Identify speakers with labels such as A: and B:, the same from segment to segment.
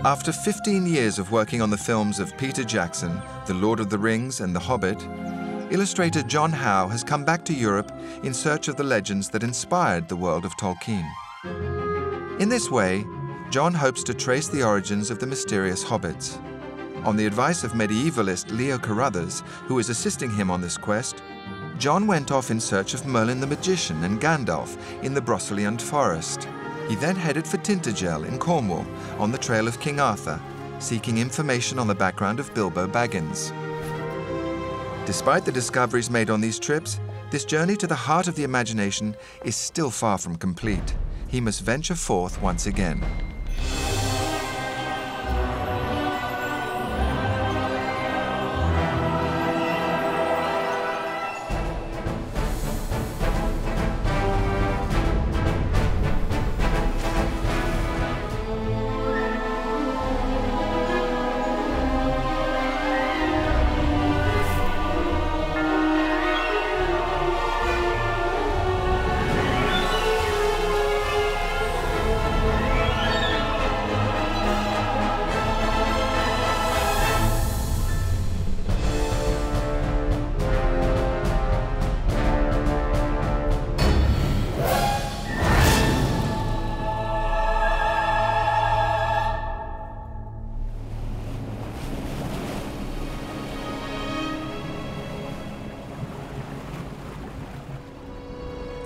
A: After 15 years of working on the films of Peter Jackson, The Lord of the Rings and The Hobbit, illustrator John Howe has come back to Europe in search of the legends that inspired the world of Tolkien. In this way, John hopes to trace the origins of the mysterious hobbits. On the advice of medievalist Leo Carruthers, who is assisting him on this quest, John went off in search of Merlin the Magician and Gandalf in the Broceliande forest. He then headed for Tintagel in Cornwall on the trail of King Arthur, seeking information on the background of Bilbo Baggins. Despite the discoveries made on these trips, this journey to the heart of the imagination is still far from complete. He must venture forth once again.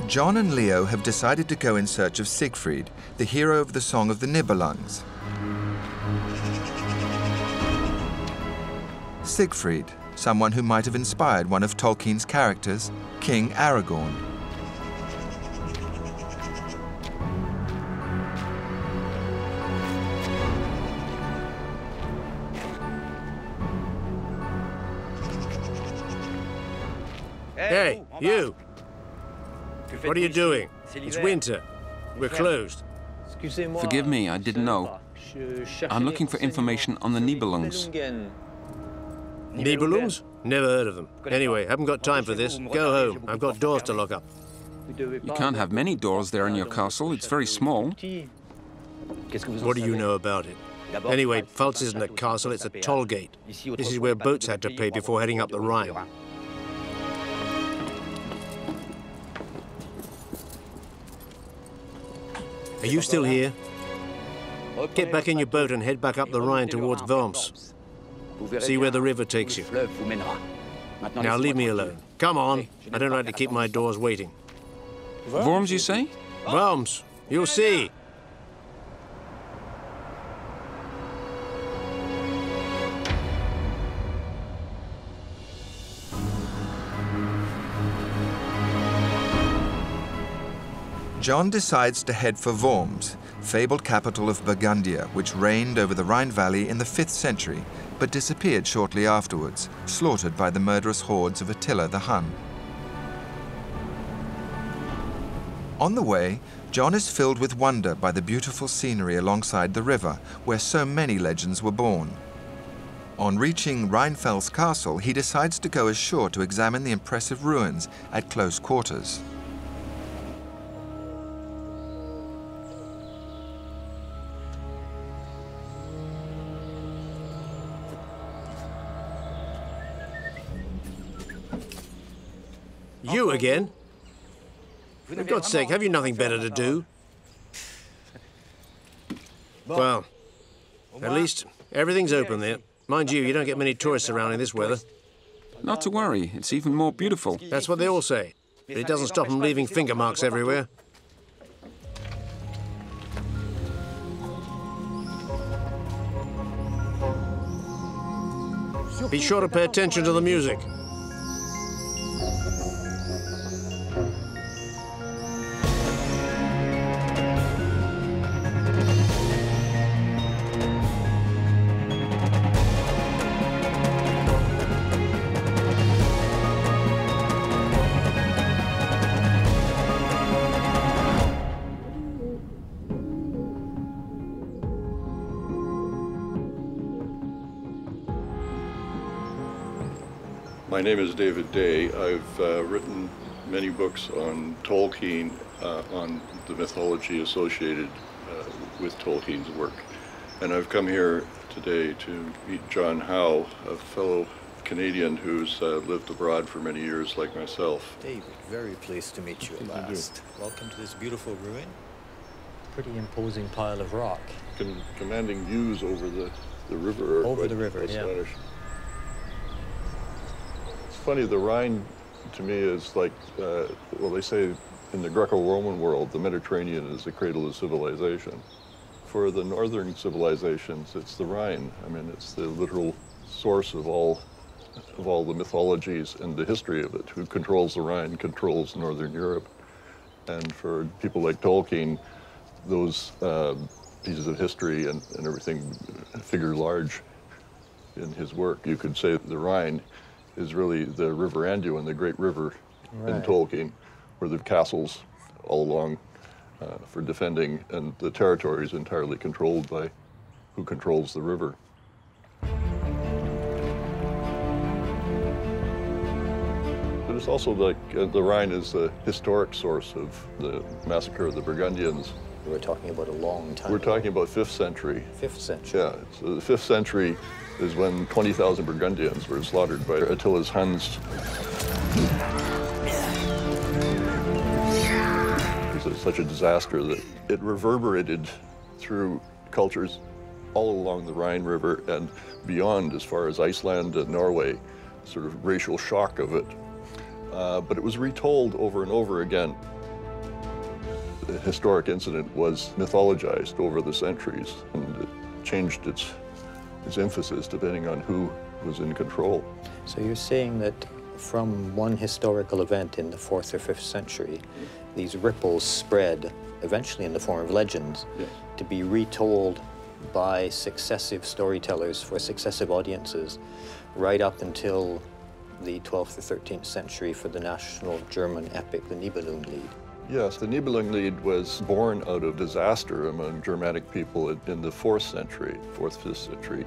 A: John and Leo have decided to go in search of Siegfried, the hero of the Song of the Niebelungs. Siegfried, someone who might have inspired one of Tolkien's characters, King Aragorn.
B: Hey, you! What are you doing? It's winter. We're closed.
C: Forgive me, I didn't know. I'm looking for information on the Niebelungs.
B: Niebelungs? Never heard of them. Anyway, haven't got time for this. Go home. I've got doors to lock up.
C: You can't have many doors there in your castle. It's very small.
B: What do you know about it? Anyway, Pfalz isn't a castle, it's a toll gate. This is where boats had to pay before heading up the Rhine. Are you still here? Get back in your boat and head back up the Rhine towards Worms. See where the river takes you. Now leave me alone. Come on. I don't like to keep my doors waiting.
C: Worms, you say?
B: Worms. You'll see.
A: John decides to head for Worms, fabled capital of Burgundia, which reigned over the Rhine Valley in the 5th century, but disappeared shortly afterwards, slaughtered by the murderous hordes of Attila the Hun. On the way, John is filled with wonder by the beautiful scenery alongside the river, where so many legends were born. On reaching Rheinfels Castle, he decides to go ashore to examine the impressive ruins at close quarters.
B: You again? For God's sake, have you nothing better to do? Well, at least everything's open there. Mind you, you don't get many tourists around in this weather.
C: Not to worry, it's even more beautiful.
B: That's what they all say. But it doesn't stop them leaving finger marks everywhere. Be sure to pay attention to the music.
D: My name is David Day. I've written many books on Tolkien, on the mythology associated with Tolkien's work. And I've come here today to meet John Howe, a fellow Canadian who's lived abroad for many years like myself.
E: David, very pleased to meet you at last. Welcome to this beautiful ruin. Pretty imposing pile of rock.
D: Commanding views over the river.
E: Over the river, yeah.
D: It's funny, the Rhine to me is like, well, they say in the Greco-Roman world, the Mediterranean is the cradle of civilization. For the northern civilizations, it's the Rhine. I mean, it's the literal source of all the mythologies and the history of it. Who controls the Rhine controls Northern Europe. And for people like Tolkien, those pieces of history and everything figure large in his work. You could say the Rhine is really the River Anduin, the great river in Tolkien, where the castles all along for defending, and the territory is entirely controlled by who controls the river. But it's also like the Rhine is the historic source of the massacre of the Burgundians.
E: We're talking about a long time.
D: We're talking about 5th century.
E: 5th century.
D: Yeah, so the 5th century is when 20,000 Burgundians were slaughtered by Attila's Huns. It was such a disaster that it reverberated through cultures all along the Rhine River and beyond, as far as Iceland and Norway, sort of racial shock of it. But it was retold over and over again. The historic incident was mythologized over the centuries, and it changed its emphasis depending on who was in control.
E: So you're saying that from one historical event in the 4th or 5th century, these ripples spread, eventually in the form of legends, to be retold by successive storytellers for successive audiences, right up until the 12th or 13th century for the national German epic, the Niebelungen.
D: Yes, the Niebelungen was born out of disaster among Germanic people in the 4th century, 4th, 5th century.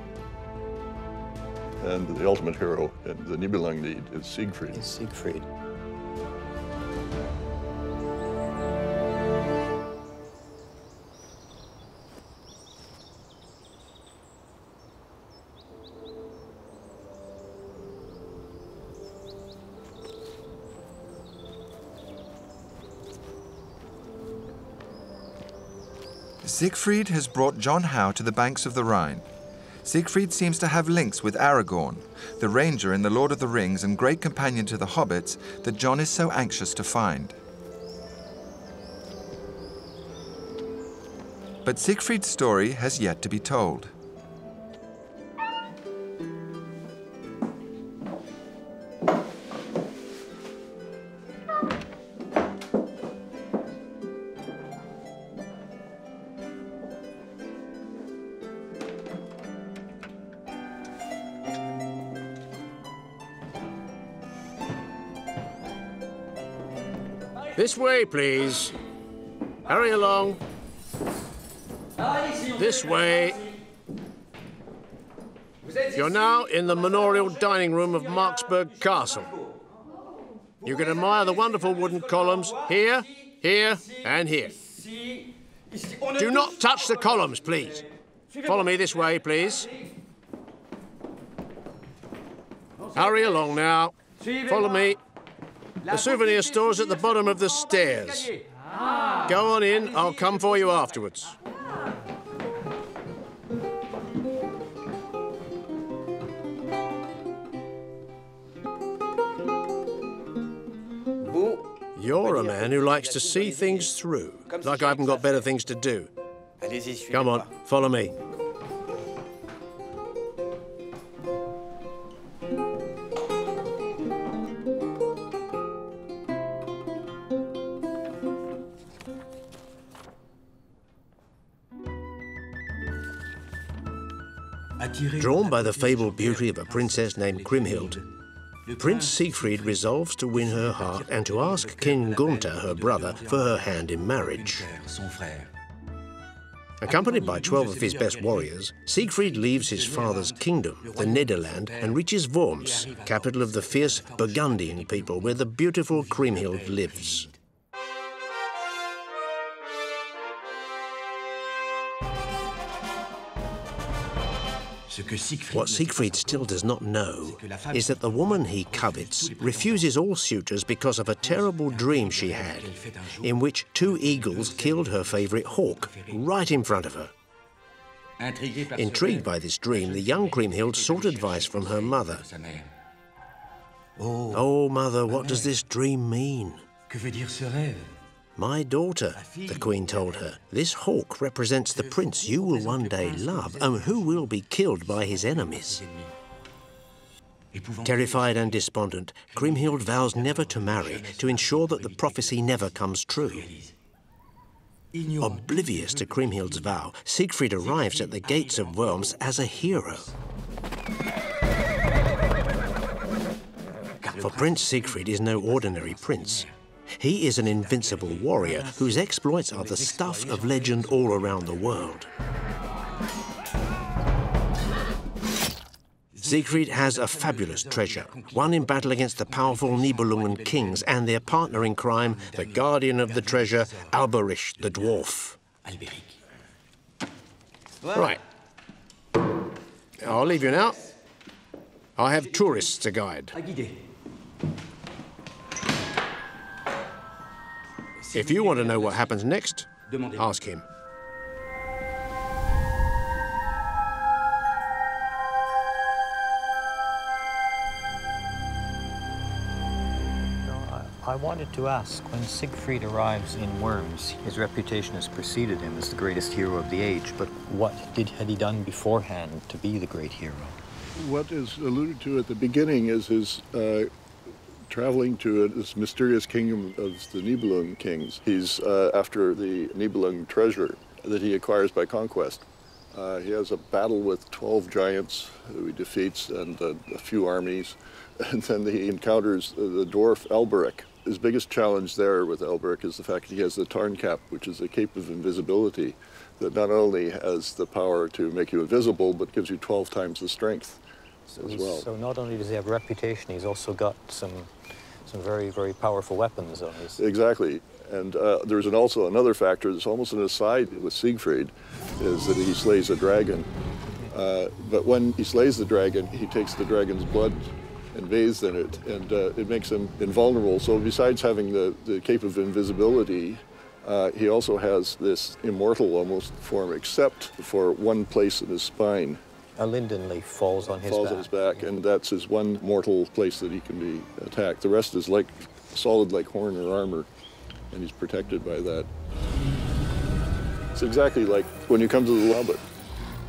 D: And the ultimate hero in the Niebelungen is Siegfried.
E: Is Siegfried.
A: Siegfried has brought John Howe to the banks of the Rhine. Siegfried seems to have links with Aragorn, the ranger in The Lord of the Rings and great companion to the Hobbits that John is so anxious to find. But Siegfried's story has yet to be told.
B: This way, please. Hurry along. This way. You're now in the manorial dining room of Marksburg Castle. You can admire the wonderful wooden columns here, here, and here. Do not touch the columns, please. Follow me this way, please. Hurry along now. Follow me. The souvenir store's at the bottom of the stairs. Go on in, I'll come for you afterwards. You're a man who likes to see things through, like I haven't got better things to do. Come on, follow me. Drawn by the fabled beauty of a princess named Kriemhild, Prince Siegfried resolves to win her heart and to ask King Gunther, her brother, for her hand in marriage. Accompanied by 12 of his best warriors, Siegfried leaves his father's kingdom, the Nederland, and reaches Worms, capital of the fierce Burgundian people, where the beautiful Kriemhild lives. What Siegfried still does not know is that the woman he covets refuses all suitors because of a terrible dream she had, in which two eagles killed her favourite hawk right in front of her. Intrigued by this dream, the young Kriemhild sought advice from her mother. "Oh, mother, what does this dream mean?" "My daughter," the queen told her, "this hawk represents the prince you will one day love and who will be killed by his enemies." Terrified and despondent, Kriemhild vows never to marry to ensure that the prophecy never comes true. Oblivious to Kriemhild's vow, Siegfried arrives at the gates of Worms as a hero. For Prince Siegfried is no ordinary prince. He is an invincible warrior whose exploits are the stuff of legend all around the world. Siegfried has a fabulous treasure, won in battle against the powerful Niebelungen kings and their partner in crime, the guardian of the treasure, Alberich the dwarf. Right. I'll leave you now. I have tourists to guide. If you want to know what happens next, ask him.
E: I wanted to ask, when Siegfried arrives in Worms, his reputation has preceded him as the greatest hero of the age, but what had he done beforehand to be the great hero?
D: What is alluded to at the beginning is his traveling to this mysterious kingdom of the Nibelung kings. He's after the Nibelung treasure that he acquires by conquest. He has a battle with 12 giants who he defeats and a few armies, and then he encounters the dwarf Alberich. His biggest challenge there with Alberich is the fact that he has the Tarncap, which is a cape of invisibility that not only has the power to make you invisible, but gives you 12 times the strength as well.
E: So not only does he have a reputation, he's also got some very, very powerful weapons on his...
D: Exactly. And there's also another factor that's almost an aside with Siegfried, is that he slays a dragon. But when he slays the dragon, he takes the dragon's blood and bathes in it, and it makes him invulnerable. So besides having the cape of invisibility, he also has this immortal almost form, except for one place in his spine.
E: A linden leaf falls on his
D: back, and that's his one mortal place that he can be attacked. The rest is like solid like horn or armor, and he's protected by that. It's exactly like when you come to the Hobbit.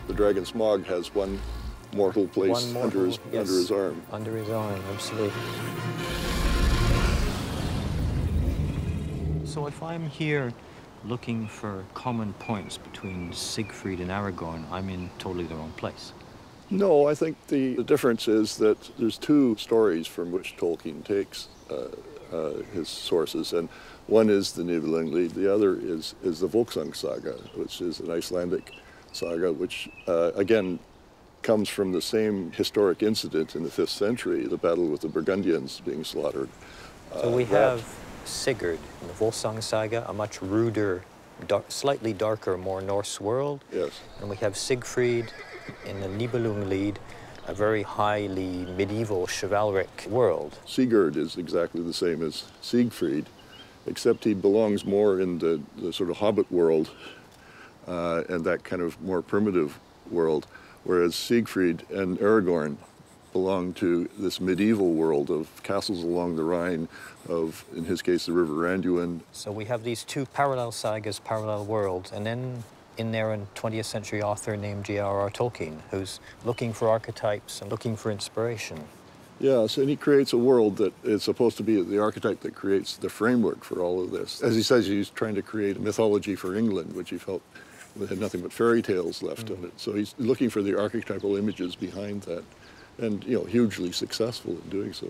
D: The dragon Smaug has one mortal place under his arm.
E: Under his arm, absolutely. So if I'm here looking for common points between Siegfried and Aragorn, I'm in totally the wrong place.
D: No, I think the difference is that there's two stories from which Tolkien takes his sources, and one is the Niebelungen Lied, the other is the Volsung saga, which is an Icelandic saga, which again comes from the same historic incident in the 5th century, the battle with the Burgundians being slaughtered.
E: So we have Sigurd in the Volsung saga, a much ruder, slightly darker, more Norse world.
D: Yes.
E: And we have Siegfried in the Niebelungen Lied, a very highly medieval, chivalric world.
D: Sigurd is exactly the same as Siegfried, except he belongs more in the sort of Hobbit world and that kind of more primitive world, whereas Siegfried and Aragorn belong to this medieval world of castles along the Rhine, of, in his case, the River Randuin.
E: So we have these two parallel sagas, parallel worlds, and then in there a 20th century author named J.R.R. Tolkien, who's looking for archetypes and looking for inspiration.
D: Yes, and he creates a world that is supposed to be the archetype that creates the framework for all of this. As he says, he's trying to create a mythology for England, which he felt had nothing but fairy tales left of it. So he's looking for the archetypal images behind that, and hugely successful in doing so.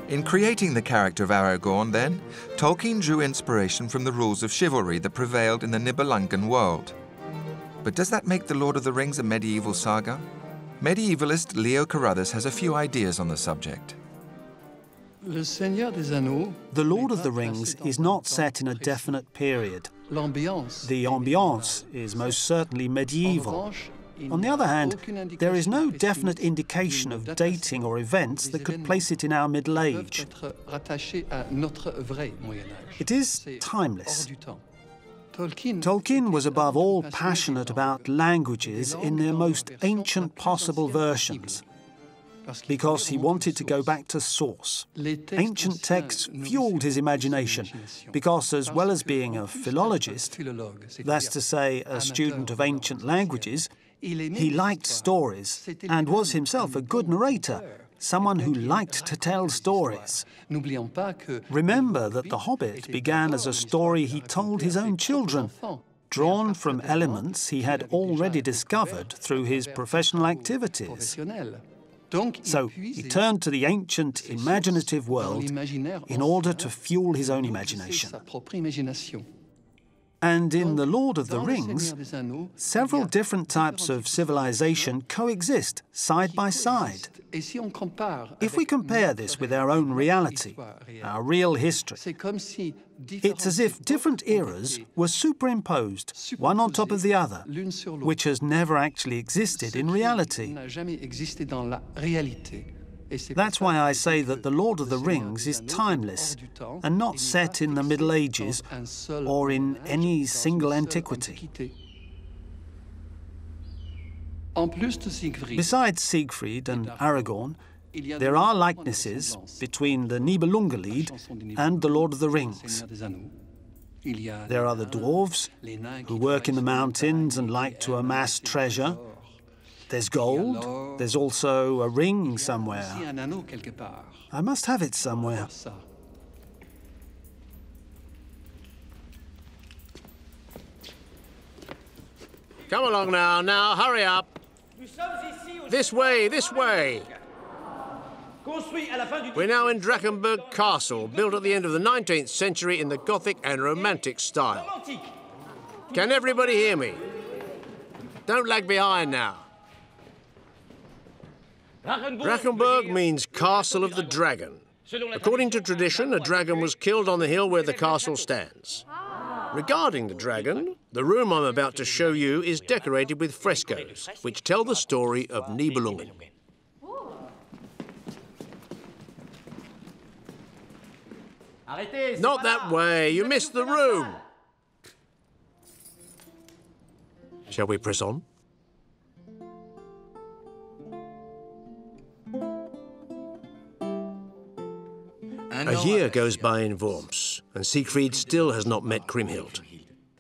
A: In creating the character of Aragorn, then, Tolkien drew inspiration from the rules of chivalry that prevailed in the Nibelungen world. But does that make The Lord of the Rings a medieval saga? Medievalist Leo Carruthers has a few ideas on the subject.
F: The Lord of the Rings is not set in a definite period. The ambiance is most certainly medieval. On the other hand, there is no definite indication of dating or events that could place it in our Middle Age. It is timeless. Tolkien was above all passionate about languages in their most ancient possible versions, because he wanted to go back to source. Ancient texts fueled his imagination, because as well as being a philologist, that's to say, a student of ancient languages, he liked stories and was himself a good narrator, someone who liked to tell stories. Remember that The Hobbit began as a story he told his own children, drawn from elements he had already discovered through his professional activities. So he turned to the ancient imaginative world in order to fuel his own imagination. And in The Lord of the Rings, several different types of civilization coexist side by side. If we compare this with our own reality, our real history, it's as if different eras were superimposed, one on top of the other, which has never actually existed in reality. That's why I say that The Lord of the Rings is timeless and not set in the Middle Ages or in any single antiquity. Besides Siegfried and Aragorn, there are likenesses between the Niebelungen and The Lord of the Rings. There are the dwarves, who work in the mountains and like to amass treasure. There's gold. There's also a ring somewhere. I must have it somewhere.
B: Come along now, hurry up. This way, this way. We're now in Drakkenberg Castle, built at the end of the 19th century in the Gothic and Romantic style. Can everybody hear me? Don't lag behind now. Drakkenberg means Castle of the Dragon. According to tradition, a dragon was killed on the hill where the castle stands. Regarding the dragon, the room I'm about to show you is decorated with frescoes, which tell the story of Niebelungen. Not that way, you missed the room. Shall we press on? A year goes by in Worms, and Siegfried still has not met Kriemhild.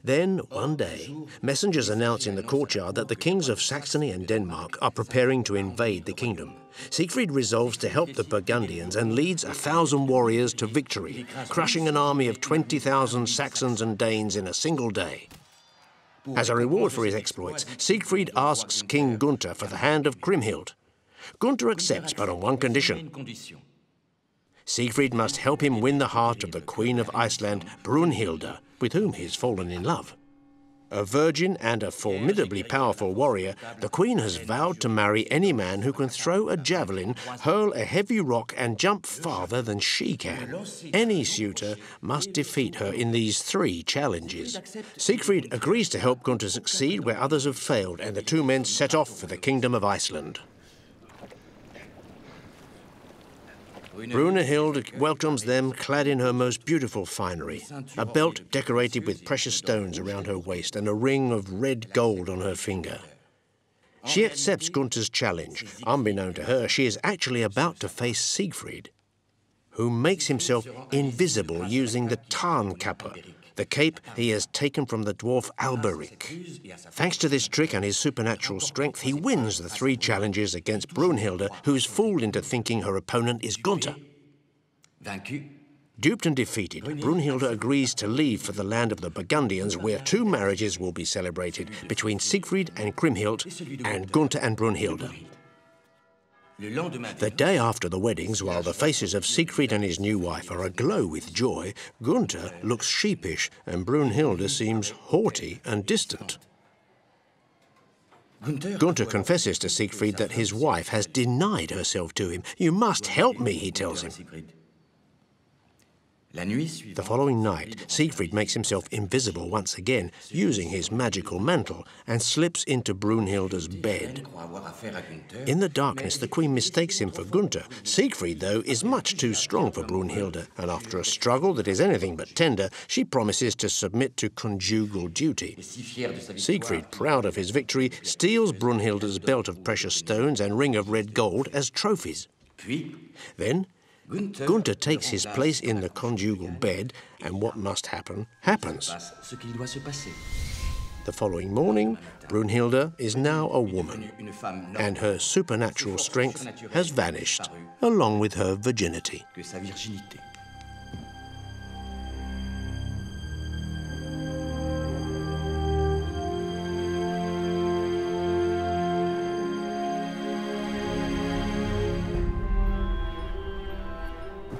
B: Then, one day, messengers announce in the courtyard that the kings of Saxony and Denmark are preparing to invade the kingdom. Siegfried resolves to help the Burgundians and leads 1,000 warriors to victory, crushing an army of 20,000 Saxons and Danes in a single day. As a reward for his exploits, Siegfried asks King Gunther for the hand of Kriemhild. Gunther accepts, but on one condition. Siegfried must help him win the heart of the Queen of Iceland, Brunhilde, with whom he's fallen in love. A virgin and a formidably powerful warrior, the Queen has vowed to marry any man who can throw a javelin, hurl a heavy rock and jump farther than she can. Any suitor must defeat her in these 3 challenges. Siegfried agrees to help Gunther succeed where others have failed, and the 2 men set off for the Kingdom of Iceland. Brunhilde welcomes them clad in her most beautiful finery, a belt decorated with precious stones around her waist and a ring of red gold on her finger. She accepts Gunther's challenge. Unbeknown to her, she is actually about to face Siegfried, who makes himself invisible using the Tarnkappe, the cape he has taken from the dwarf Alberic. Thanks to this trick and his supernatural strength, he wins the 3 challenges against Brunhilde, who's fooled into thinking her opponent is Gunther. Duped and defeated, Brunhilde agrees to leave for the land of the Burgundians, where 2 marriages will be celebrated between Siegfried and Kriemhild and Gunther and Brunhilde. The day after the weddings, while the faces of Siegfried and his new wife are aglow with joy, Gunther looks sheepish and Brunhilde seems haughty and distant. Gunther confesses to Siegfried that his wife has denied herself to him. "You must help me," he tells him. The following night, Siegfried makes himself invisible once again, using his magical mantle, and slips into Brunhilde's bed. In the darkness, the queen mistakes him for Gunther. Siegfried, though, is much too strong for Brunhilde, and after a struggle that is anything but tender, she promises to submit to conjugal duty. Siegfried, proud of his victory, steals Brunhilde's belt of precious stones and ring of red gold as trophies. Then, Gunther takes his place in the conjugal bed, and what must happen, happens. The following morning, Brunhilde is now a woman, and her supernatural strength has vanished, along with her virginity.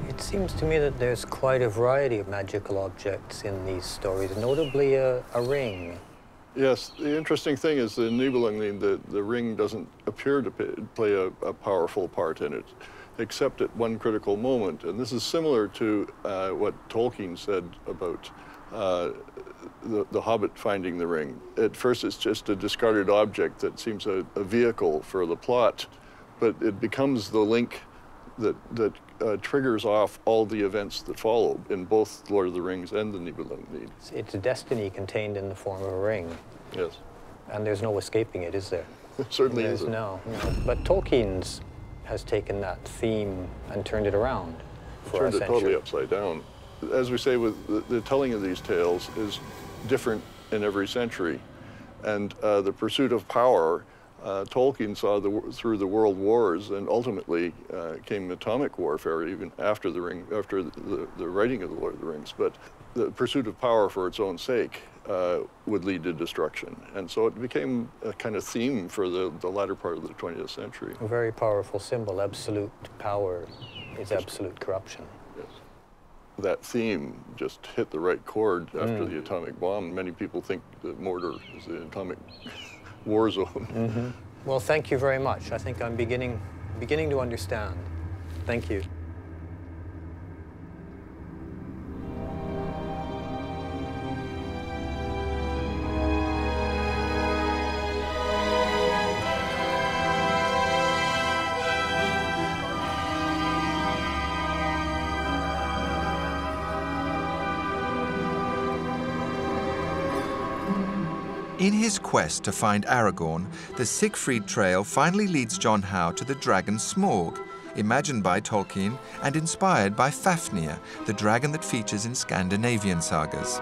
E: It seems to me that there's quite a variety of magical objects in these stories, notably a ring.
D: Yes, the interesting thing is the Niebelungen, the ring doesn't appear to play a powerful part in it, except at one critical moment. And this is similar to what Tolkien said about the Hobbit finding the ring. At first, it's just a discarded object that seems a vehicle for the plot, but it becomes the link that triggers off all the events that follow in both Lord of the Rings and the Niebelungen.
E: It's a destiny contained in the form of a ring.
D: Yes.
E: And there's no escaping it, is there?
D: It certainly isn't.
E: No. But Tolkien's has taken that theme and turned it around for a century.
D: Turned it totally upside down. As we say, with the telling of these tales is different in every century. And the pursuit of power, Tolkien saw through the world wars, and ultimately came atomic warfare even after the writing of the Lord of the Rings. But the pursuit of power for its own sake would lead to destruction. And so it became a kind of theme for the latter part of the 20th century.
E: A very powerful symbol. Absolute power is absolute corruption.
D: Yes. That theme just hit the right chord after the atomic bomb. Many people think that Mordor is the atomic war zone.
E: Well, thank you very much. I think I'm beginning to understand. Thank you.
A: In his quest to find Aragorn, the Siegfried Trail finally leads John Howe to the dragon Smaug, imagined by Tolkien and inspired by Fafnir, the dragon that features in Scandinavian sagas.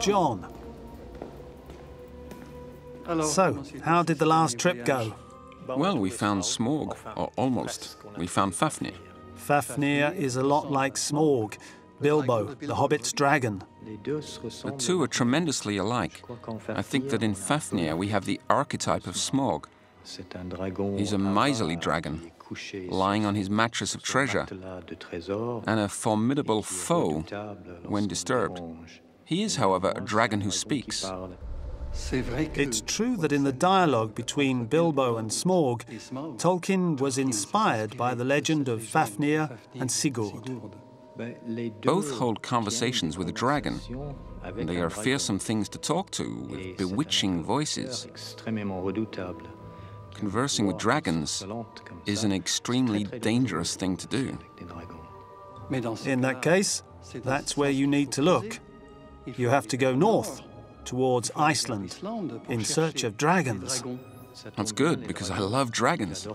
F: John. So, how did the last trip go?
C: Well, we found Smaug, or almost. We found Fafnir.
F: Fafnir is a lot like Smaug, Bilbo, the Hobbit's dragon.
C: The two are tremendously alike. I think that in Fafnir we have the archetype of Smaug. He's a miserly dragon, lying on his mattress of treasure, and a formidable foe when disturbed. He is, however, a dragon who speaks.
F: It's true that in the dialogue between Bilbo and Smaug, Tolkien was inspired by the legend of Fafnir and Sigurd.
C: Both hold conversations with a dragon. They are fearsome things to talk to, with bewitching voices. Conversing with dragons is an extremely dangerous thing to do.
F: In that case, That's where you need to look. You have to go north, towards Iceland, in search of dragons.
C: That's good, because I love dragons.